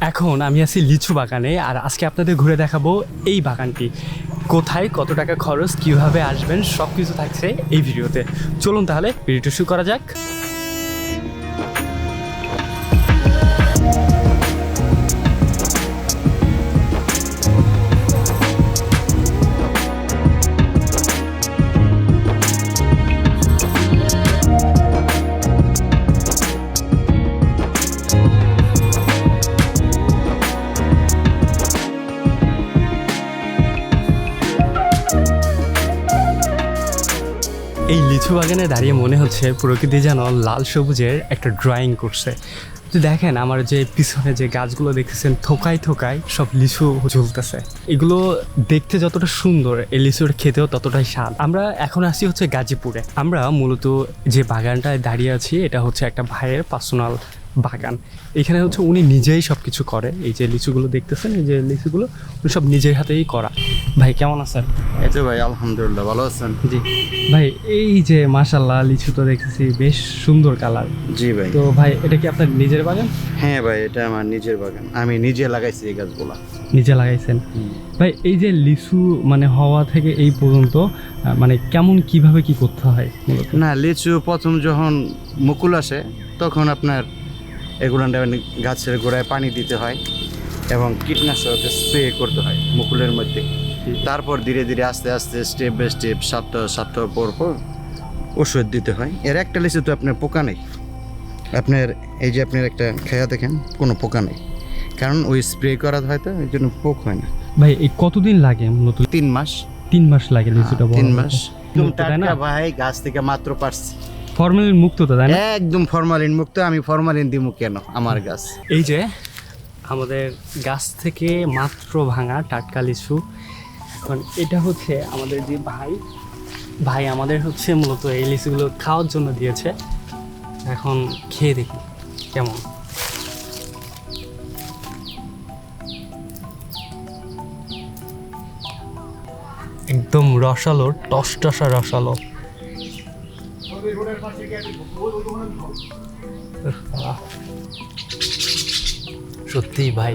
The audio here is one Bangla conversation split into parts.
এখন আমি আছি লিচু বাগানে, আর আজকে আপনাদের ঘুরে দেখাবো এই বাগানটি কোথায়, কত টাকা খরচ, কিভাবে আসবেন, সব কিছু থাকছে এই ভিডিওতে। চলুন তাহলে ভিডিওটা শুরু করা যাক। এই লিচু বাগানে দাঁড়িয়ে মনে হচ্ছে প্রকৃতি যেন লাল সবুজের একটা ড্রয়িং করছে। তো দেখেন আমার যে পিছনে যে গাছগুলো দেখতেছেন, থোকায় থোকায় সব লিচু ঝুলতেছে। এগুলো দেখতে যতটা সুন্দর, এই লিচুর খেতেও ততটাই স্বাদ। আমরা এখন আসি হচ্ছে গাজীপুরে। আমরা মূলত যে বাগানটায় দাঁড়িয়ে আছি এটা হচ্ছে একটা ভাইয়ের পার্সোনাল বাগান। এখানে হচ্ছে উনি নিজেই সব কিছু করে। এই যে লিচুগুলো দেখতেছেন, এই যে লিচুগুলো উনি সব নিজের হাতেই করা। ভাই কেমন আছেন? এই তো ভাই আলহামদুলিল্লাহ, ভালো আছেন? জি ভাই, এই যে মাশাআল্লাহ লিচু তো দেখতেছি বেশ সুন্দর কালার। জি ভাই। তো ভাই এটা কি আপনার নিজের বাগান? হ্যাঁ ভাই, এটা আমার নিজের বাগান, আমি নিজে লাগাইছি এই গাছগুলা। নিজে লাগাইছেন? ভাই এই যে লিচু মানে হওয়া থেকে এই পর্যন্ত মানে কেমন কিভাবে কি করতে হয় মূলত? না, লিচু প্রথম যখন মুকুল আসে তখন আপনার এগুলো গাছের গোড়ায় পানি দিতে হয় এবং কীটনাশক স্প্রে করতে হয় মুকুলের মধ্যে। তারপর ধীরে ধীরে আস্তে আস্তে স্টেপ বাই স্টেপ সপ্তাহ পর পর ওষুধ দিতে হয়। এর একটা লিচু তো আপনার পোকা নেই, আপনার এই যে আপনার একটা খেয়া দেখেন কোনো পোকা নেই, কারণ ওই স্প্রে করা হয় তো এই জন্য পোক হয় না। ভাই এই কতদিন লাগে মূলত? 3 মাস। 3 মাস লাগে লিচুটা বড় 3 হতে? মাস। তাই না ভাই গাছ থেকে মাত্র পারছি, ফরমালিন মুক্ত তো, তাই না? একদম ফরমালিন মুক্ত। আমি ফরমালিন দিব কেন আমার গাছ? এই যে আমাদের গাছ থেকে মাত্র ভাঙা টাটকা লিচু। এখন এটা হচ্ছে আমাদের যে ভাই আমাদের হচ্ছে মূলত এই লিচুগুলো খাওয়ার জন্য দিয়েছে। এখন খেয়ে দেখি কেমন। একদম রসালো, টসটসা রসালো। সত্যি ভাই,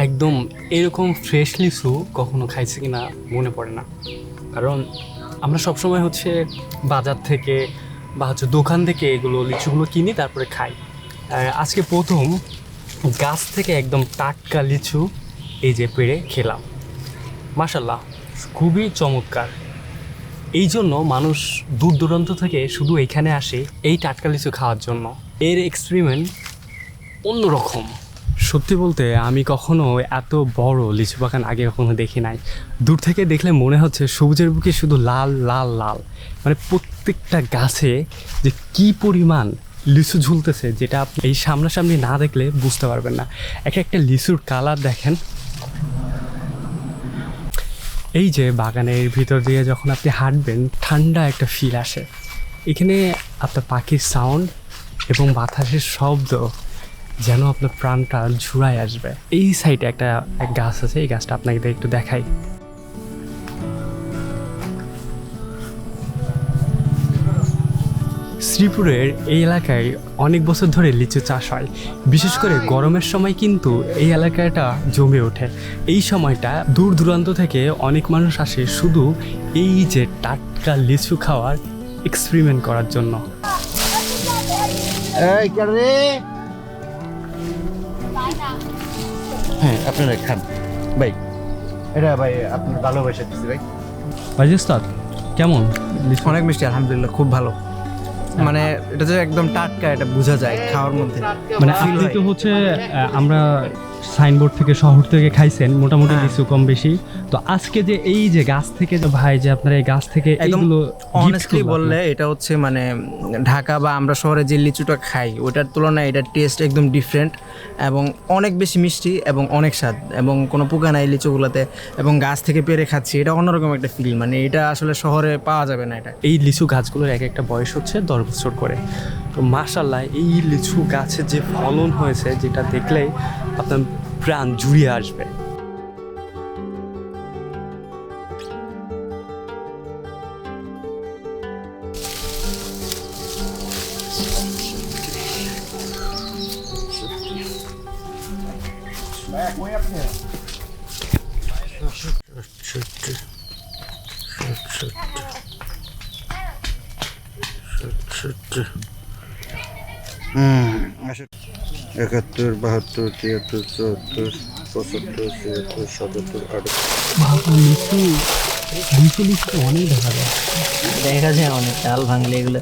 একদম এরকম ফ্রেশ লিচু কখনো খাইছে কিনা মনে পড়ে না। কারণ আমরা সবসময় হচ্ছে বাজার থেকে বা হচ্ছে দোকান থেকে এগুলো লিচুগুলো কিনি, তারপরে খাই। আর আজকে প্রথম গাছ থেকে একদম টাটকা লিচু এই যে পেড়ে খেলাম। মাশাআল্লাহ, খুবই চমৎকার। এই জন্য মানুষ দূর দূরান্ত থেকে শুধু এখানে আসে এই টাটকা লিচু খাওয়ার জন্য। এর এক্সপেরিমেন্ট অন্যরকম। সত্যি বলতে আমি কখনো এত বড় লিচু বাগান আগে কখনো দেখি নাই। দূর থেকে দেখলে মনে হচ্ছে সবুজের বুকে শুধু লাল লাল লাল, মানে প্রত্যেকটা গাছে যে কি পরিমাণ লিচু ঝুলতেছে, যেটা আপনি এই সামনাসামনি না দেখলে বুঝতে পারবেন না। একটা লিচুর কালার দেখেন। এই যে বাগানের ভিতর দিয়ে যখন আপনি হাঁটবেন, ঠান্ডা একটা ফিল আসে। এখানে আপনার পাখির সাউন্ড এবং বাতাসের শব্দ যেন আপনার প্রাণটা ঝুড়ায় আসবে। এই সাইডে একটা গাছ আছে, এই গাছটা আপনাকে একটু দেখাই। শ্রীপুরের এই এলাকায় অনেক বছর ধরে লিচু চাষ হয়। বিশেষ করে গরমের সময় কিন্তু এই এলাকাটা জমে ওঠে। এই সময়টা দূর দূরান্ত থেকে অনেক মানুষ আসে শুধু এই যে টাটকা লিচু খাওয়ার এক্সপেরিমেন্ট করার জন্য। হ্যাঁ, আপনারা খান ভাই, এটা ভাই আপনি ভালোবাসা দিচ্ছি ভাই। বাজিস্তাদ কেমন লিচু? অনেক মিষ্টি, আলহামদুলিল্লাহ, খুব ভালো। মানে এটা যে একদম টাটকা, এটা বোঝা যায় খাওয়ার মধ্যে। মানে আপনি তো হচ্ছে আমরা সাইনবোর্ড থেকে শহর থেকে খাইছেন মোটামুটি লিচু কম বেশি। তো আজকে যে এই যে গাছ থেকে যে ভাই যে আপনার এই গাছ থেকে এইগুলো অনেস্টলি বললে এটা হচ্ছে মানে ঢাকা বা আমরা শহরে যে লিচুটা খাই ওটার তুলনায় এটার টেস্ট একদম ডিফারেন্ট এবং অনেক বেশি মিষ্টি এবং অনেক স্বাদ এবং কোনো পোকা নাই লিচুগুলোতে, এবং গাছ থেকে পেরে খাচ্ছি, এটা অন্যরকম একটা ফিল। মানে এটা আসলে শহরে পাওয়া যাবে না। এটা এই লিচু গাছগুলোর এক একটা বয়স হচ্ছে 10 বছর করে। তো মাশাআল্লাহ এই লিচু গাছের যে ফলন হয়েছে, যেটা দেখলেই আপনার প্রাণ জুড়িয়ে আসবে। একাত্তর, 72, 73, 74, 75, 76, 77, 78। লিচু তো অনেক দেখা যায়। দেখা যায় অনেক ডাল ভাঙলে এগুলো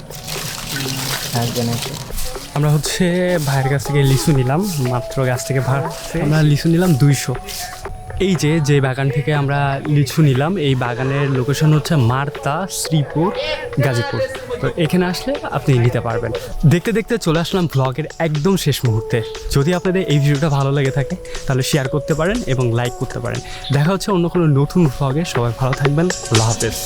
থাকবে না। আমরা হচ্ছে ভাইয়ের কাছ থেকে লিচু নিলাম, মাত্র গাছ থেকে ভাড়ছে। আমরা লিচু নিলাম 200। এই যে বাগান থেকে আমরা লিচু নিলাম, এই বাগানের লোকেশন হচ্ছে মার্তা, শ্রীপুর, গাজীপুর। তো এখানে আসলে আপনি নিতে পারবেন। দেখতে দেখতে চলে আসলাম ভ্লগের একদম শেষ মুহূর্তে। যদি আপনাদের এই ভিডিওটা ভালো লেগে থাকে তাহলে শেয়ার করতে পারেন এবং লাইক করতে পারেন। দেখা হচ্ছে অন্য কোনো নতুন ভ্লগে। সবাই ভালো থাকবেন। আল্লাহ হাফেজ।